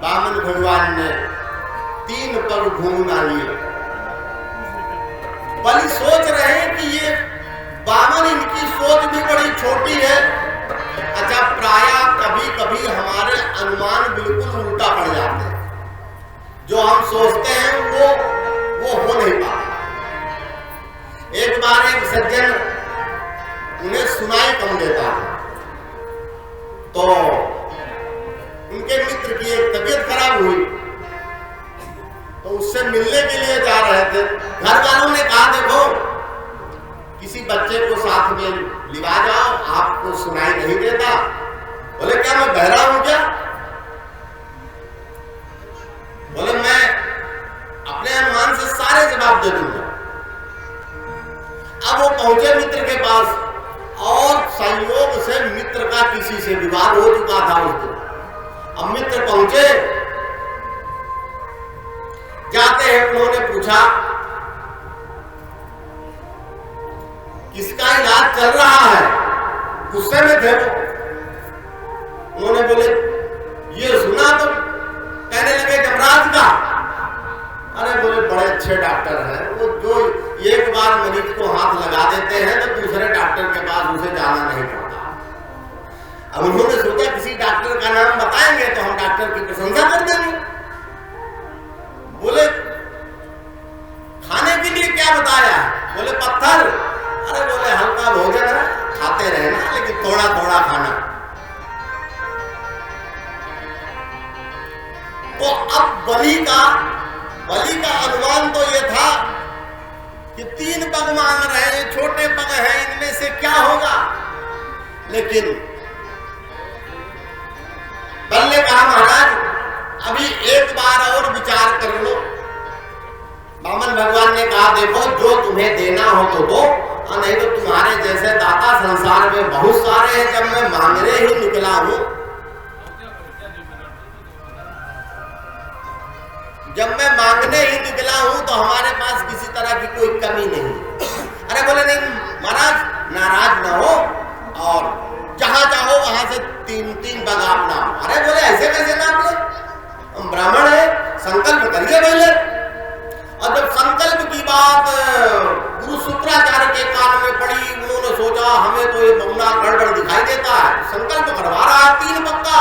बामन भगवान ने 3 पग घूमना लिए। बलि सोच रहे हैं कि ये बामन, इनकी सोच भी बड़ी छोटी है। अच्छा, प्रायः कभी कभी हमारे अनुमान बिल्कुल उल्टा पड़ जाते हैं। जो हम सोचते हैं वो हो नहीं पाता। एक बार एक सज्जन, उन्हें सुनाई कम देता है, तो उनके मित्र की एक तबीयत खराब हुई, तो उससे मिलने के लिए जा रहे थे। घर वालों ने कहा, देखो किसी बच्चे को साथ में लिवा जाओ, आपको सुनाई नहीं देता। बोले, क्या मैं बहरा हूं क्या? बोले, मैं अपने अनुमान से सारे जवाब दे दूंगा। अब वो पहुंचे मित्र के पास, और संयोग से मित्र का किसी से विवाद हो चुका था उस दिन। अब मित्र पहुंचे, जाते हैं उन्होंने पूछा, किसका इलाज चल रहा है? गुस्से में थे वो। उन्होंने बोले, ये सुना तो? कहने लगे, जमराज का। अरे बोले, बड़े अच्छे डॉक्टर हैं वो, जो एक बार मरीज को हाथ लगा देते हैं तो दूसरे डॉक्टर के पास उसे जाना नहीं पड़ता। अब उन्होंने सोचा किसी डॉक्टर का नाम बताएंगे तो हम डॉक्टर की प्रशंसा कर देंगे। बोले, खाने के लिए क्या बताया? बोले, पत्थर। अरे बोले, हल्का भोजन है, खाते रहना, लेकिन थोड़ा थोड़ा खाना। तो अब बलि का अनुमान तो ये था कि 3 पग मांग रहे हैं, छोटे पग हैं, इनमें से क्या होगा। लेकिन बलि ने कहा, महाराज अभी एक बार और विचार कर लो। बामन भगवान ने कहा, देखो जो तुम्हें देना हो तो दो, और नहीं तो तुम्हारे जैसे दाता संसार में बहुत सारे हैं। जब मैं मांगने ही निकला हूं, तो हमारे पास किसी तरह की कोई कमी नहीं। अरे बोले, नहीं महाराज, नाराज ना हो, और जहां चाहो वहां से 3 पग आप नाम। अरे बोले, ऐसे कैसे नाम ले? हम ब्राह्मण है, संकल्प करिए पहले। और जब संकल्प की बात गुरु शुक्राचार्य के कान में पड़ी, उन्होंने सोचा हमें तो ये बमुना गड़बड़ दिखाई देता है, संकल्प करवा रहा है 3 पग का।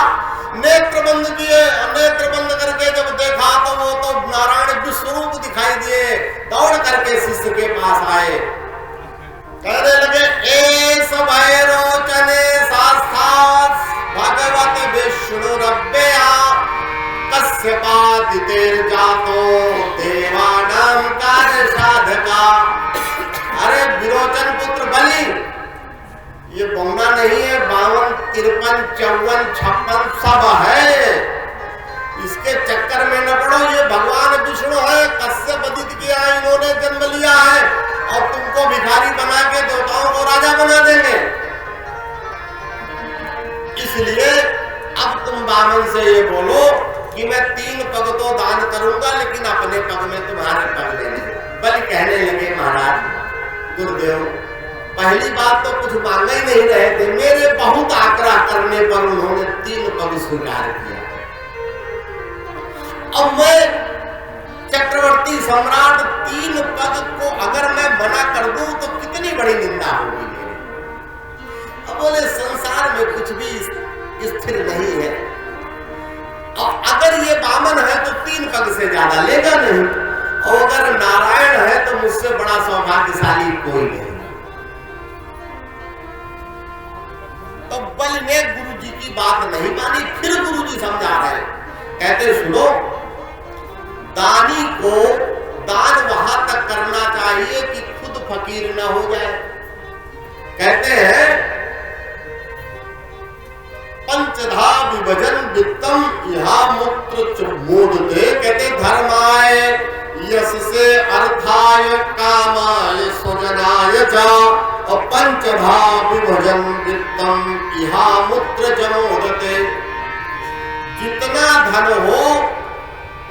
नेत्र बंद किए, नेत्र बंद करके जब देखा तो वो तो नारायण विश्वरूप दिखाई दिए। दौड़ करके शिष्य के पास आए, कहने लगे, एस भैरोचने शास्त्रास भगवत विष्णु रब्बया कश्यपादितेर जातो देवानां कार्य साधका। अरे विरोचन पुत्र बलि, ये बमुना नहीं है, 52, 53, 54, 56 सब है। इसके चक्कर में न पड़ो, ये भगवान विष्णु है, कश्यप अदिति किया, इन्होंने जन्म लिया है, और तुमको भिखारी बना के देवताओं को राजा बना देंगे। इसलिए अब तुम बामन से ये बोलो कि मैं 3 पग तो दान करूंगा, लेकिन अपने पग में तुम्हारे पग लेने। बलि कहने लगे, महाराज गुरुदेव, पहली बात तो कुछ मांग ही नहीं रहे थे, मेरे बहुत आग्रह करने पर उन्होंने 3 पग स्वीकार किया। अब मैं चक्रवर्ती सम्राट 3 पग को अगर मैं मना कर दूं तो कितनी बड़ी निंदा होगी मेरी। अब बोले, संसार में कुछ भी स्थिर नहीं है, और अगर ये बामन है तो 3 पग से ज्यादा लेगा नहीं, और अगर नारायण है तो मुझसे बड़ा सौभाग्यशाली कोई नहीं। तो बलि ने गुरुजी की बात नहीं मानी। फिर गुरुजी समझा रहे, कहते, सुनो, दानी को दान वहां तक करना चाहिए कि खुद फकीर न हो जाए। कहते हैं, पंचधा विभजन वित्तम इहा मूत्र मोदते। कहते, धर्माय यश से अर्थाय कामाय स्वजनाय च, और पंचधा विभजन वित्तम इहा मूत्र जमोदते। जितना धन हो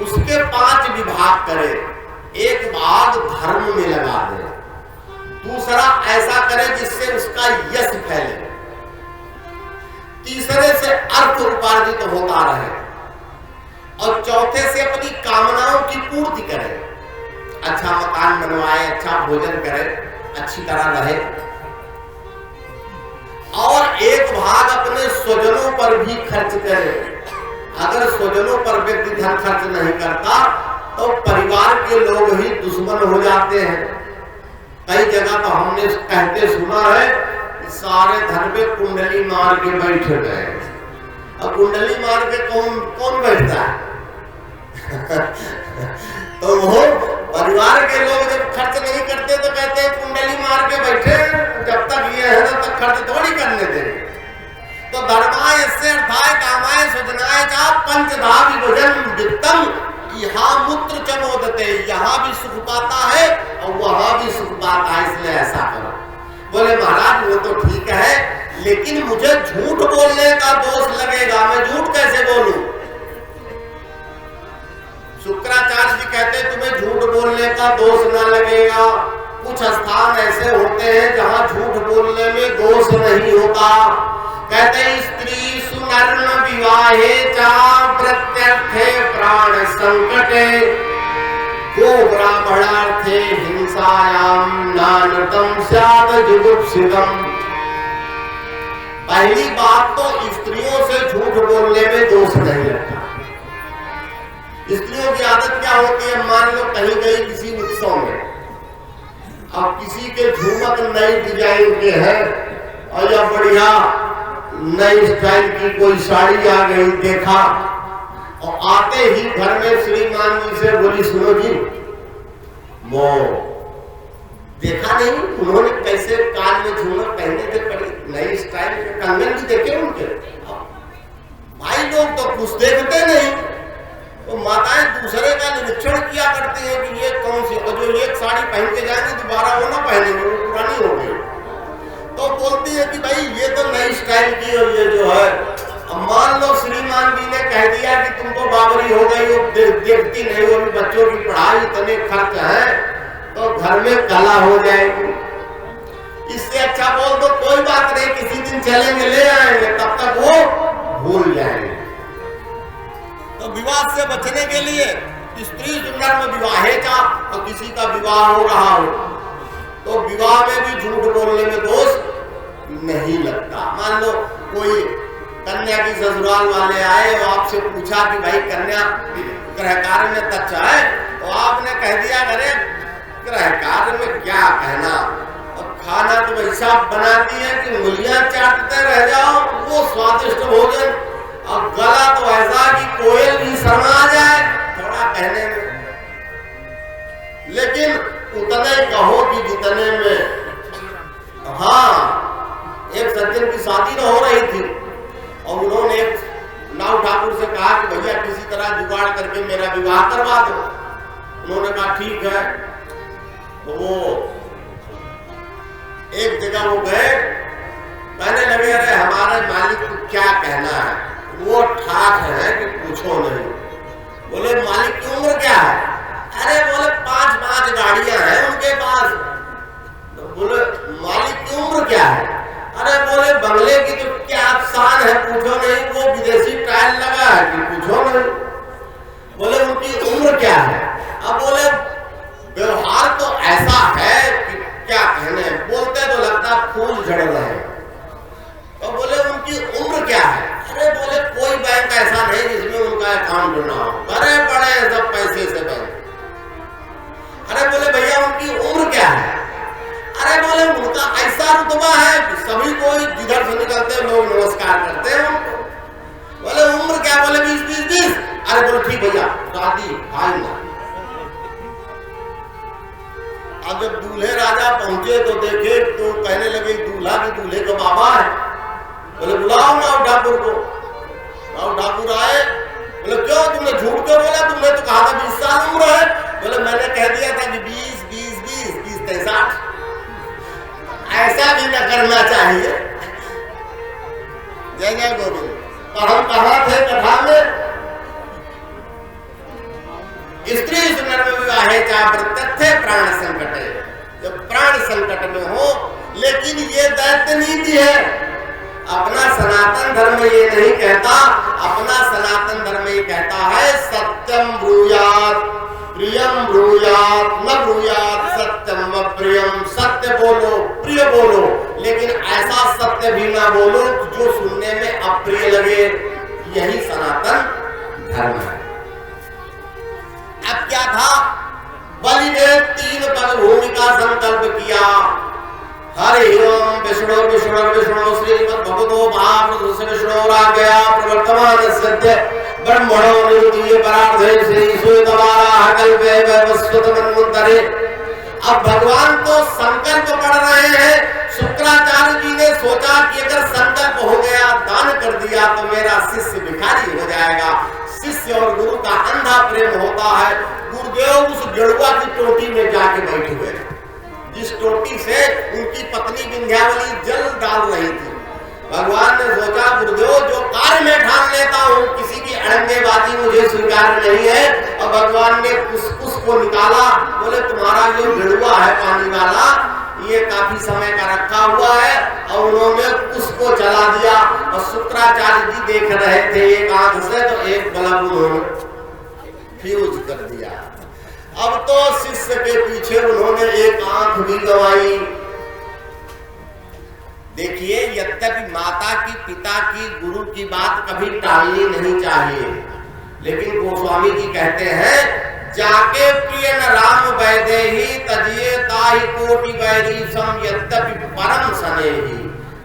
उसके 5 विभाग करे, एक भाग धर्म में लगा दे, दूसरा ऐसा करे जिससे उसका यश फैले, तीसरे से अर्थ उपार्जित होता रहे, और चौथे से अपनी कामनाओं की पूर्ति करे, अच्छा मकान बनवाए, अच्छा भोजन करे, अच्छी तरह रहे, और एक भाग अपने स्वजनों पर भी खर्च करे। अगर स्वजनों पर व्यक्ति धन खर्च नहीं करता तो परिवार के लोग ही दुश्मन हो जाते हैं। कई जगह तो हमने कहते सुना है कि सारे धन पे कुंडली मार के बैठ गए। अब कुंडली मार के कौन कौन बैठता है? तो वो परिवार के लोग जब खर्च नहीं करते तो कहते हैं कुंडली मार के बैठे, जब तक ये है तब तक खर्च थोड़ी करने देंगे। तो धर्माय से अर्थाय कामाय सुजनाय चा पंचधा विभजन वित्तम, यहाँ मूत्र चमोदते, यहाँ भी सुख पाता है और वहां भी सुख पाता है, इसलिए ऐसा करो। बोले महाराज वो तो ठीक है, लेकिन मुझे झूठ बोलने का दोष लगेगा, मैं झूठ कैसे बोलूं? शुक्राचार्य जी कहते तुम्हें झूठ बोलने का दोष न लगेगा। कुछ स्थान ऐसे होते हैं जहां झूठ बोलने में दोष नहीं होता। कहते स्त्री सुनर्म विवाहे चा प्रत्यर्थे प्राण संकटे, गो ब्राह्मणार्थे हिंसायाम नानतम स्याद जुगुप्सितम। पहली बात तो स्त्रियों से झूठ बोलने में दोष नहीं लगता। स्त्रियों की आदत क्या होती है? मान लो कहीं गई किसी उत्सव में, अब किसी के झूमक नई डिजाइन के हैं और या बढ़िया नई स्टाइल की कोई साड़ी आ गई, देखा, और आते ही घर में श्रीमान जी से बोली सुनो जी वो देखा नहीं उन्होंने कैसे कान में झूमर पहने थे, बड़ी नई स्टाइल के कंगन भी देखे उनके। भाई लोग तो कुछ देखते नहीं, तो माताएं दूसरे का निरीक्षण किया करती है कि ये कौन सी, और जो एक साड़ी पहन के जाएंगे दोबारा वो ना पहनेंगे, वो पुरानी हो गई। तो बोलती है कि भाई ये तो नई स्टाइल की, और ये जो है, अब मान लो श्रीमान जी ने कह दिया कि तुम तो बाबरी हो गई हो, देखती नहीं हो, बच्चों की पढ़ाई इतने खर्च है, तो घर में कला हो जाएगी। इससे अच्छा बोल दो कोई बात नहीं, किसी दिन चलेंगे ले आएंगे, तब तक वो भूल जाएंगे। तो विवाद से बचने के लिए स्त्री सुंदर में विवाहे का, तो किसी का विवाह हो रहा हो तो विवाह में भी झूठ बोलने में दोष नहीं लगता। मान लो कोई कन्या की ससुराल वाले आए और आपसे पूछा कि भाई कन्या गृह कार्य में तच्चा है, तो आपने कह दिया अरे गृह कार्य में क्या कहना, और खाना तो वैसा बनाती है कि उंगलियां चाटते रह जाओ, वो स्वादिष्ट भोजन, और गला तो ऐसा कि कोयल भी शर्मा जाए थोड़ा कहने में। लेकिन उतने कहो कि जितने में। हाँ, एक सज्जन की शादी न हो रही थी और उन्होंने एक नाव ठाकुर से कहा कि भैया किसी तरह जुगाड़ करके मेरा विवाह करवा दो। उन्होंने कहा ठीक है। तो वो एक जगह वो गए, कहने लगे अरे हमारे मालिक को क्या कहना है, वो ठाठ है कि पूछो नहीं। बोले मालिक की उम्र क्या है? अरे बोले 5 गाड़ियां हैं उनके पास। तो बोले मालिक की उम्र क्या है? अरे बोले बंगले की तो क्या शान है, पूछो नहीं, वो विदेशी टाइल लगा है कि पूछो नहीं। बोले उनकी उम्र क्या है? अब बोले व्यवहार तो ऐसा है कि क्या कहने, बोलते तो लगता फूल झड़ रहे हैं। तो बोले उनकी उम्र क्या है? अरे बोले कोई बैंक ऐसा नहीं जिसमें उनका अकाउंट ना हो, बड़े बड़े सब पैसे से बैंक। अरे बोले भैया उनकी उम्र क्या है? अरे बोले उनका ऐसा रुतबा है कि सभी कोई जिधर से निकलते लोग नमस्कार करते हैं उनको। बोले उम्र क्या? बोले 20। अरे बोले ठीक भैया शादी भाई ना। अब जब दूल्हे राजा पहुंचे तो देखे तो कहने लगे दूल्हा भी दूल्हे का बाबा है। बोले बुलाओ नाव ठाकुर को। नाव ठाकुर आए। बोले क्यों तुमने झूठ क्यों बोला? तुमने तो कहा था 20 साल उम्र है। बोले मैंने कह दिया था कि 20 63। ऐसा भी न करना चाहिए। जय जय गोविंद। तो हम कहाँ थे कथा में? स्त्री सुनर में विवाहे चा प्रत्यर्थे प्राण संकट है। जब प्राण संकट में हो, लेकिन ये दैत्य नीति है। अपना सनातन धर्म ये नहीं कहता, अपना सनातन धर्म ये कहता है सत्यम ब्रूयात प्रियम ब्रूयात न ब्रूयात सत्यम अप्रियम। सत्य बोलो, प्रिय बोलो, लेकिन ऐसा सत्य भी ना बोलो जो सुनने में अप्रिय लगे। यही सनातन धर्म है। अब क्या था, बलि ने 3 पद भूमि का संकल्प किया। हरि ओम विष्णु विष्णु विष्णु श्रीमद् भगवतो महापुरुष विष्णुराज्ञया प्रवर्तमान सत्य ब्रह्मणो निरुद्धीय परार्थे श्री सूतवाराह कल्पे वैवस्वत मन्वन्तरे। अब भगवान तो संकल्प पढ़ रहे हैं। शुक्राचार्य जी ने सोचा कि अगर संकल्प हो गया, दान कर दिया तो मेरा शिष्य भिखारी हो जाएगा। शिष्य और गुरु का अंधा प्रेम होता है। गुरुदेव उस गेरुआ की टोटी में जाके बैठे हुए, जिस टोटी से उनकी पत्नी विंध्यावली जल डाल रही थी। भगवान ने सोचा गुरुदेव जो कार्य में ठान लेता हूँ, किसी की अड़ंगेबाजी मुझे स्वीकार नहीं है। और भगवान ने कुछ को निकाला, बोले तुम्हारा जो गेरुआ है पानी वाला, ये काफी समय का रखा हुआ है। और उन्होंने उसको जला दिया। और शुक्राचार्य जी देख रहे थे एक आंख से, तो एक बल्ब उन्होंने फ्यूज कर दिया। अब तो शिष्य के पीछे उन्होंने एक आंख भी गंवाई। देखिए, यद्यपि माता की, पिता की, गुरु की बात कभी टालनी नहीं चाहिए, लेकिन गोस्वामी जी कहते हैं जाके प्रिय न राम वैदेही तजिए ताहि कोटि वैरी सम यद्यपि परम सनेही।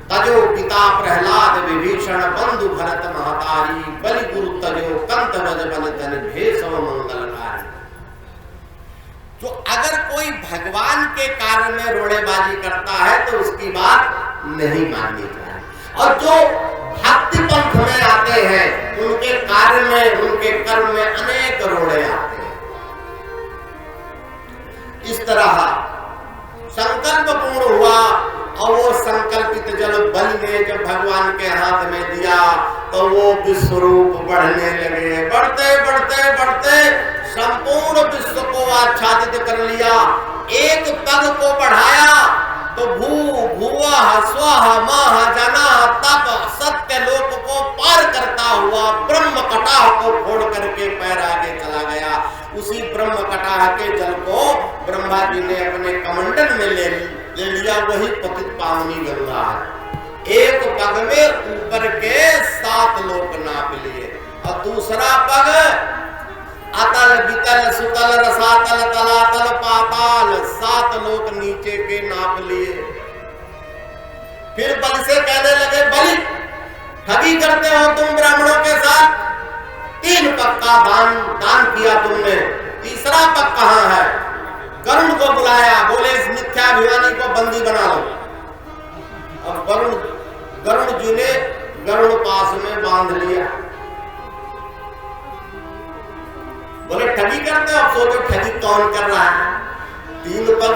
तजो पिता प्रहलाद विभीषण बंधु भरत महतारी बलि गुरु तजो कंत बज बल तन भेषव मंगलकारी। तो अगर कोई भगवान के कार्य में रोड़ेबाजी करता है तो उसकी बात नहीं माननी चाहिए। और जो भक्ति पंथ में आते हैं उनके कार्य में, उनके कर्म में अनेक रोड़े आते हैं। इस तरह संकल्प पूर्ण हुआ और वो संकल्पित जल बलि ने जब भगवान के हाथ में दिया तो वो विश्वरूप बढ़ने लगे। बढ़ते बढ़ते बढ़ते संपूर्ण विश्व को आच्छादित कर लिया। एक पग को बढ़ाया तो भू भुवः स्वः मः जनः तप सत्य लोक को पार करता हुआ ब्रह्म कटाह को फोड़ करके पैर आगे चला गया। उसी ब्रह्म कटाह के जल को ब्रह्मा जी ने अपने कमंडल में ले लिया। वही पतित पावनी गंगा है। एक पग में ऊपर के 7 लोक नाप लिए और दूसरा पग अतल वितल सुतल रसातल तलातल पाताल 7 लोक नीचे के नाप लिए। फिर बल से कहने लगे बलि ठगी करते हो तुम ब्राह्मणों के साथ। 3 पग का दान किया तुमने, तीसरा पग कहाँ है? गरुड़ को बुलाया, बोले इस मिथ्याभिमानी को बंदी बना लो। अब गरुड़ जी ने गरुड़ पास में बांध लिया। बोले ठगी करते हो? अब सोचो ठगी कौन कर रहा है। 3 पग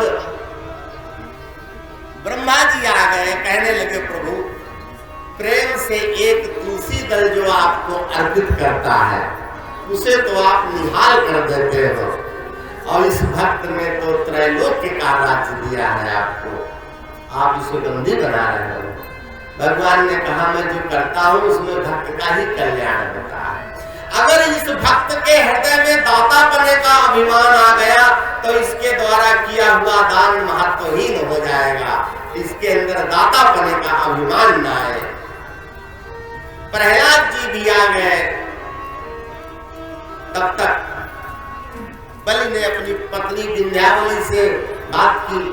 ब्रह्मा जी आ गए, कहने लगे प्रभु प्रेम से एक तुलसी दल जो आपको अर्पित करता है उसे तो आप निहाल कर देते हो, और इस भक्त ने तो त्रैलोक्य का राज्य दिया है आपको, आप इसे बंदी बना रहे हो। भगवान ने कहा मैं जो करता हूं उसमें भक्त का ही कल्याण होता है। अगर इस भक्त के हृदय में दाता पने का अभिमान आ गया तो इसके द्वारा किया हुआ दान महत्वहीन हो जाएगा। इसके अंदर दाता पने का अभिमान न आए। प्रहलाद जी भी आ गए। तब तक बलि ने अपनी पत्नी विंध्यावली से बात की।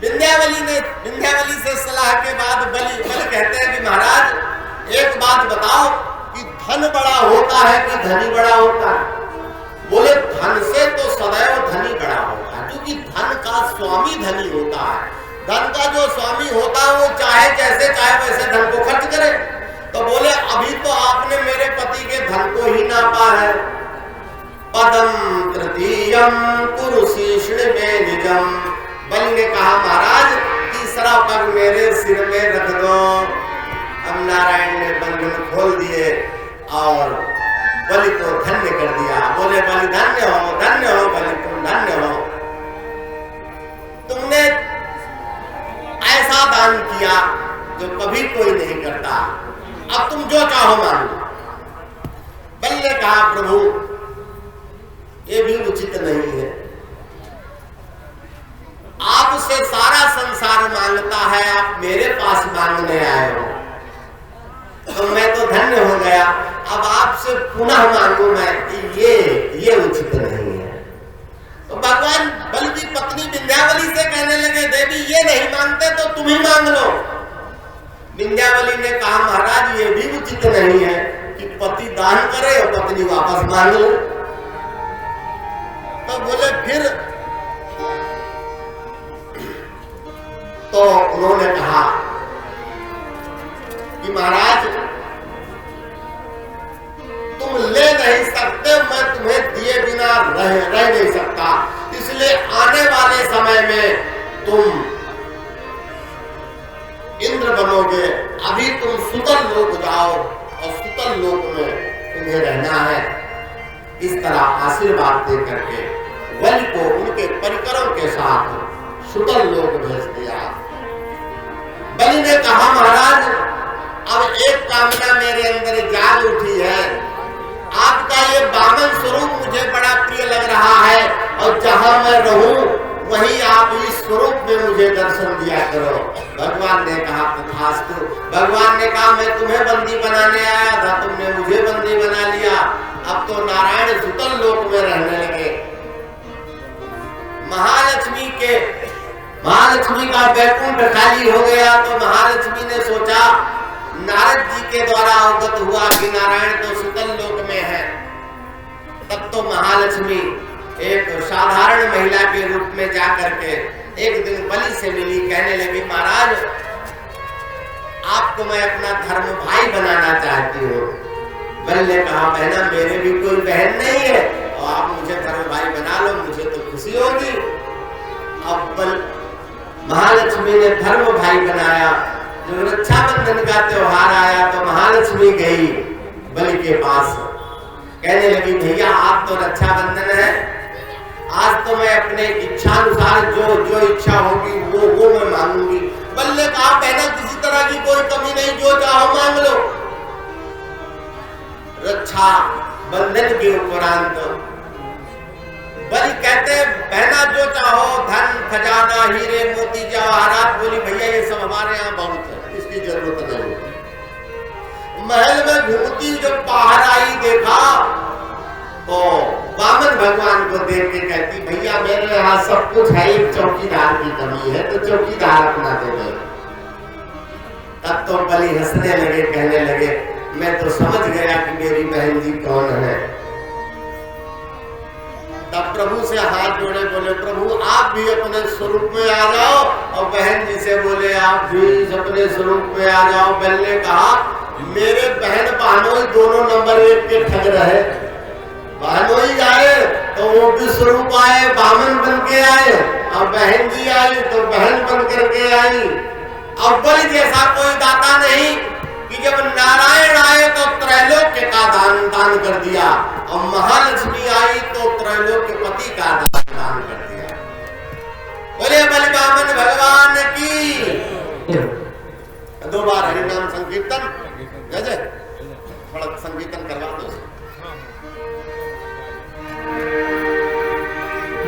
विंध्यावली से सलाह के बाद बलि कहते हैं कि महाराज एक बात बताओ कि धन बड़ा होता है कि धनी बड़ा होता है? बोले धन से तो सदैव धनी बड़ा होता है, क्योंकि धन का स्वामी धनी होता है। धन का जो स्वामी होता है वो चाहे जैसे चाहे वैसे धन को खर्च करे। तो बोले अभी तो आपने मेरे पति के धन को ही नापा है। पदम तृतीयम कुरुशीष्ण में निजम। बलि ने कहा महाराज तीसरा पग मेरे सिर में रख दो। अब नारायण ने बंधन खोल दिए और बलि को धन्य कर दिया। बोले बलि धन्य हो बलि तुम धन्य हो, तुमने ऐसा दान किया जो कभी कोई नहीं करता। अब तुम जो चाहो मान लो। कहा प्रभु ये भी उचित नहीं है, आपसे सारा संसार मांगता है, आप मेरे पास मांगने आए हो, तो मैं तो धन्य हो गया, अब आपसे पुनः मांगू मैं, ये उचित नहीं है। तो भगवान बलि की पत्नी विंध्यावली से कहने लगे देवी ये नहीं मांगते तो तुम ही मांग लो। विंध्यावली ने कहा महाराज ये भी उचित नहीं है कि पति दान करे और पत्नी वापस मांग लो। तो बोले फिर, तो उन्होंने कहा कि महाराज तुम ले नहीं सकते, मैं तुम्हें दिए बिना रह नहीं सकता, इसलिए आने वाले समय में तुम इंद्र बनोगे, अभी तुम सुतल लोक जाओ और सुतल लोक में तुम्हें रहना है। इस तरह आशीर्वाद दे करके बलि को उनके परिकरों के साथ सुतल लोक भेज दिया। बलि ने कहा महाराज अब एक कामना मेरे अंदर जाग उठी है, आपका ये वामन स्वरूप मुझे बड़ा प्रिय लग रहा है और जहां मैं रहूं वहीं आप इस स्वरूप में मुझे दर्शन दिया करो। भगवान ने कहा तथास्तु। भगवान ने कहा मैं तुम्हें बंदी बनाने आया था, तुमने मुझे बंदी बना लिया, अब तो नारायण सुतल लोक में रहने लगे। महालक्ष्मी का बैकुंठ खाली हो गया तो महालक्ष्मी ने सोचा, नारद जी के द्वारा अवगत हुआ कि नारायण तो सुतल लोक में है। तब तो महालक्ष्मी एक साधारण महिला के रूप में जाकर के एक दिन बलि से मिली, कहने लगी महाराज आपको मैं अपना धर्म भाई बनाना चाहती हूँ। बलि ने कहा बहना मेरे भी कोई बहन नहीं है और आप मुझे धर्म भाई बना लो, मुझे तो खुशी होगी। अब महालक्ष्मी ने धर्म भाई बनाया। जब रक्षाबंधन का त्योहार आया तो महालक्ष्मी गई बलि के पास, कहने लगी भैया आज तो रक्षाबंधन है, आज तो मैं अपने इच्छा अनुसार जो इच्छा होगी वो मैं मांगूंगी। बलि ने कहा बहना किसी तरह की कोई कमी नहीं, जो चाहो मांग लो। रक्षा बंधन के उपरांत बलि कहते बहना जो चाहो धन खजाना हीरे मोती जवाहरात, बोली भैया ये सब हमारे यहाँ बहुत है, इसकी जरूरत नहीं। महल में घूमती जब बाहर आई देखा तो वामन भगवान को देख के कहती भैया मेरे यहाँ सब कुछ है, एक चौकीदार की कमी है तो चौकीदार अपना दे दे। तब तो बलि हंसने लगे, कहने लगे मैं तो समझ गया कि मेरी बहन जी कौन है। तब प्रभु से हाथ जोड़े बोले प्रभु आप भी अपने स्वरूप में आ जाओ, और बहन जी से बोले आप भी अपने स्वरूप में आ जाओ। बलि ने कहा मेरे बहन बहनोई दोनों नंबर 1 के ठग रहे, बहनोई आए तो वो भी स्वरूप आए, बामन बन के आए, और बहन जी आई तो बहन बन करके आई। अब बलि जैसा कोई दाता नहीं कि जब नारायण आए तो त्रैलोक्य का दान कर दिया, और महालक्ष्मी आई तो त्रैलोक्य पति का दान कर दिया। बोले बलि वामन भगवान की। 2 बार हरिनाम संकीर्तन जय, थोड़ा संकीर्तन करवा दो।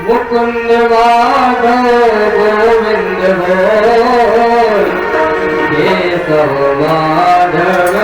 मुकुंद माधव गोविंद बोल, केशव माधव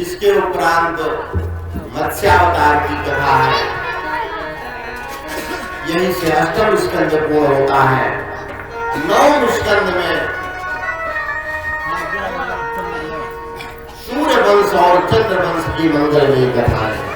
इसके उपरांत मत्स्यावतार की कथा है। यहीं से अष्टम स्कंद पूर्ण होता है। नवम स्कंद में सूर्य वंश और चंद्र वंश की मंगलमयी कथा है।